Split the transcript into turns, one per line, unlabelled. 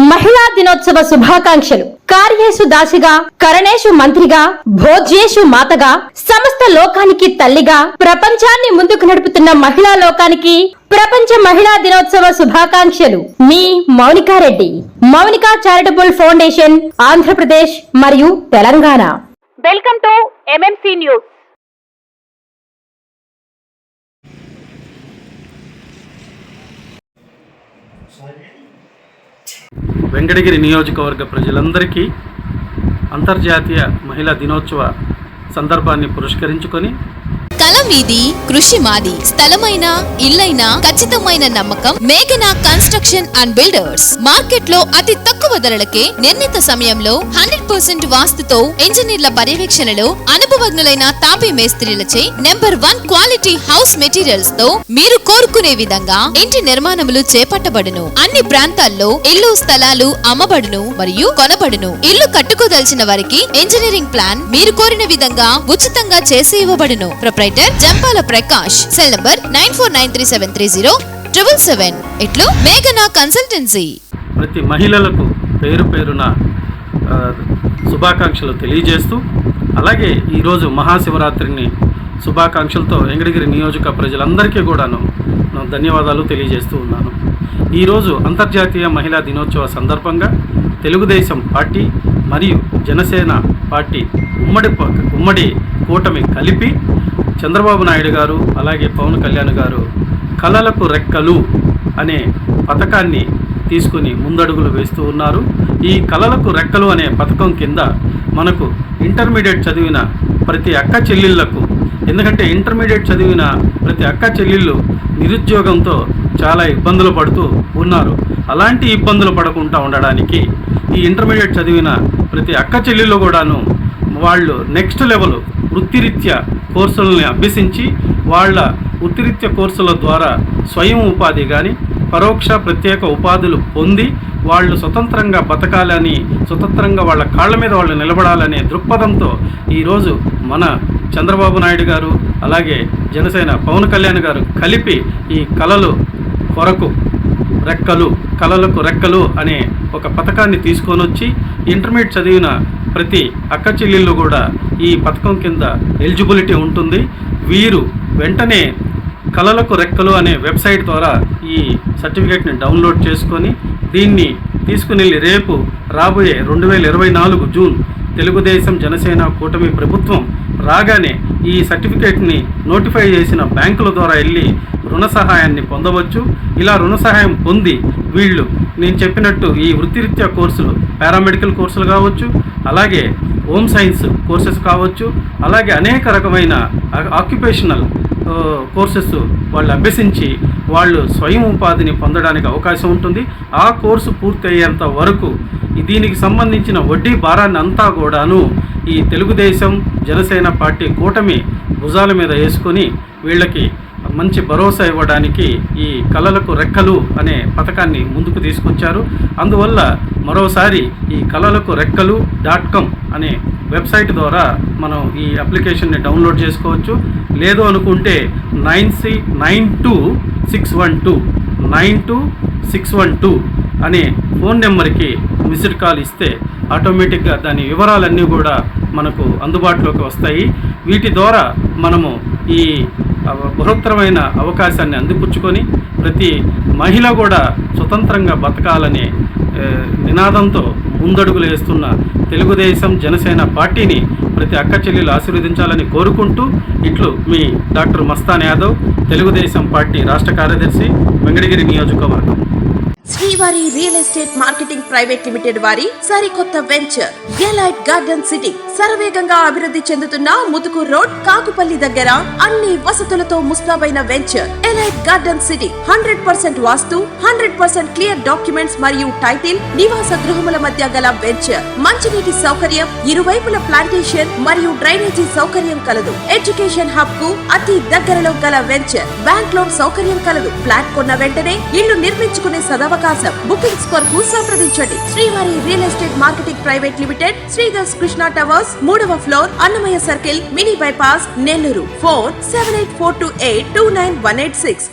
మహిళా దినోత్సవ శుభాకాంక్షలు. కార్యేషు దాసిగా, కరణేషు మంత్రిగా, భోజ్యేషు మాతగా, సమస్త లోకానికి తల్లిగా ప్రపంచాన్ని ముందుకు నడుపుతున్న మహిళా లోకానికి ప్రపంచ మహిళా దినోత్సవ శుభాకాంక్షలు. మీ మౌనికారెడ్డి, మౌనికా చారిటబుల్ ఫౌండేషన్, ఆంధ్రప్రదేశ్ మరియు Telangana.
Welcome to MMC news.
Venkatagiri నియోజకవర్గ ప్రజలందరికీ అంతర్జాతీయ మహిళా దినోత్సవ సందర్భాన్ని పురస్కరించుకొని
కల మీది, కృషి మాది. స్థలమైన, ఇల్లైనా ఖచ్చితమైన నమ్మకం మేఘనా కన్స్ట్రక్షన్ అండ్ బిల్డర్స్. మార్కెట్ లో అతి తక్కువ ధరలకే నిర్ణీత సమయంలో 100% వాస్తుతో, ఇంజనీర్ల పర్యవేక్షణలో అనుభవజ్ఞులైన తాపీ మేస్త్రీలచే #1 క్వాలిటీ హౌస్ మెటీరియల్స్ తో మీరు కోరుకునే విధంగా ఇంటి నిర్మాణములు చేపట్టబడును. అన్ని ప్రాంతాల్లో ఇల్లు స్థలాలు అమ్మబడును మరియు కొనబడును. ఇల్లు కట్టుకోదలిచిన వారికి ఇంజనీరింగ్ ప్లాన్ మీరు కోరిన విధంగా ఉచితంగా చేసి ఇవ్వబడును. జంపాల ప్రకాష్. Cell number 9493730777. ఇట్లు మేఘనా కన్సల్టెన్సీ.
ప్రతి మహిళలకు పేరు పేరున శుభాకాంక్షలు తెలియజేస్తూ, అలాగే ఈరోజు మహాశివరాత్రిని శుభాకాంక్షలతో వెంకటగిరి నియోజక ప్రజలందరికీ కూడాను ధన్యవాదాలు తెలియజేస్తూ ఉన్నాను. ఈరోజు అంతర్జాతీయ మహిళా దినోత్సవ సందర్భంగా తెలుగుదేశం పార్టీ మరియు జనసేన పార్టీ ఉమ్మడి కూటమి కలిపి చంద్రబాబు నాయుడు గారు అలాగే పవన్ కళ్యాణ్ గారు కలలకు రెక్కలు అనే పథకాన్ని తీసుకుని ముందడుగులు వేస్తూ ఉన్నారు. ఈ కలలకు రెక్కలు అనే పథకం కింద మనకు ఇంటర్మీడియట్ చదివిన ప్రతి అక్క చెల్లెళ్లకు, ఎందుకంటే ఇంటర్మీడియట్ చదివిన ప్రతి అక్క చెల్లెళ్ళు నిరుద్యోగంతో చాలా ఇబ్బందులు పడుతూ ఉన్నారు. అలాంటి ఇబ్బందులు పడకుండా ఉండడానికి ఈ ఇంటర్మీడియట్ చదివిన ప్రతి అక్క చెల్లెళ్ళు కూడాను వాళ్ళు నెక్స్ట్ లెవెల్ వృత్తిరీత్యా కోర్సులని అభ్యసించి వాళ్ళ వృత్తిరీత్యా కోర్సుల ద్వారా స్వయం ఉపాధి కానీ పరోక్ష ప్రత్యేక ఉపాధులు పొంది వాళ్ళు స్వతంత్రంగా బతకాలని, స్వతంత్రంగా వాళ్ళ కాళ్ళ మీద వాళ్ళు నిలబడాలనే దృక్పథంతో ఈరోజు మన చంద్రబాబు నాయుడు గారు అలాగే జనసేన పవన్ కళ్యాణ్ గారు కలిపి ఈ కలలకు రెక్కలు అనే ఒక పథకాన్ని తీసుకొని వచ్చి ఇంటర్మీడియట్ చదివిన ప్రతి అక్క చెల్లెళ్ళు కూడా ఈ పథకం కింద ఎలిజిబిలిటీ ఉంటుంది. వీరు వెంటనే కలలకు రెక్కలు అనే వెబ్సైట్ ద్వారా ఈ సర్టిఫికేట్ని డౌన్లోడ్ చేసుకొని దీన్ని తీసుకుని రేపు రాబోయే 2024 జూన్ తెలుగుదేశం జనసేన కూటమి ప్రభుత్వం రాగానే ఈ సర్టిఫికేట్ని నోటిఫై చేసిన బ్యాంకుల ద్వారా వెళ్ళి రుణ సహాయాన్ని పొందవచ్చు. ఇలా రుణ సహాయం పొంది వీళ్ళు నేను చెప్పినట్టు ఈ వృత్తిరీత్యా కోర్సులు, పారామెడికల్ కోర్సులు కావచ్చు, అలాగే హోమ్ సైన్స్ కోర్సెస్ కావచ్చు, అలాగే అనేక రకమైన ఆక్యుపేషనల్ కోర్సెస్ వాళ్ళు అభ్యసించి వాళ్ళు స్వయం ఉపాధిని పొందడానికి అవకాశం ఉంటుంది. ఆ కోర్సు పూర్తి అయ్యేంత వరకు దీనికి సంబంధించిన వడ్డీ భారాన్ని అంతా కూడాను ఈ తెలుగుదేశం జనసేన పార్టీ కూటమి భుజాల మీద వేసుకొని వీళ్ళకి మంచి భరోసా ఇవ్వడానికి ఈ కలలకు రెక్కలు అనే పథకాన్ని ముందుకు తీసుకొచ్చారు. అందువల్ల మరోసారి ఈ కలలకు రెక్కలు .com అనే వెబ్సైట్ ద్వారా మనం ఈ అప్లికేషన్ని డౌన్లోడ్ చేసుకోవచ్చు. లేదు అనుకుంటే 92612 అనే ఫోన్ నెంబర్కి మిస్డ్ కాల్ ఇస్తే ఆటోమేటిక్గా దాని వివరాలన్నీ కూడా మనకు అందుబాటులోకి వస్తాయి. వీటి ద్వారా మనము ఈ బృహత్తరమైన అవకాశాన్ని అందిపుచ్చుకొని ప్రతి మహిళ కూడా స్వతంత్రంగా బతకాలనే నినాదంతో ముందడుగులు వేస్తున్న తెలుగుదేశం జనసేన పార్టీని ప్రతి అక్క చెల్లెలు ఆశీర్వదించాలని కోరుకుంటూ ఇట్లు మీ డాక్టర్ మస్తాన్ యాదవ్, తెలుగుదేశం పార్టీ రాష్ట్ర కార్యదర్శి, వెంకటగిరి నియోజకవర్గం.
శ్రీవారి real estate marketing private limited వారి సరికొత్త వెంచర్ ఎలైట్ గార్డెన్ సిటీ శరవేగంగా అభివృద్ధి చెందుతున్న ముతుకూర్ రోడ్, కాకుపల్లి దగ్గర అన్ని వసతులతో ముస్తాబైన వెంచర్ ఎలైట్ గార్డెన్ సిటీ. 100% వాస్తు, 100% క్లియర్ డాక్యుమెంట్స్ మరియు టైటిల్, నివాస గృహముల మధ్య గల వెంచర్. మంచినీటి సౌకర్యం, ఇరువైపుల ప్లాంటేషన్ మరియు డ్రైనేజీ సౌకర్యం కలదు. ఎడ్యుకేషన్ హబ్ కు అతి దగ్గరలో గల వెంచర్. బ్యాంక్ లోన్ సౌకర్యం కలదు. ఫ్లాట్ కొన్న వెంటనే ఇల్లు నిర్మించుకునే సదవకాశం. బుకింగ్స్ కొరకు సంప్రదించండి. Srivari real estate marketing private limited, Sridhar's Krishna towers, 3వ floor, Annamayya circle, mini bypass, Nellore. Phone 7842829186.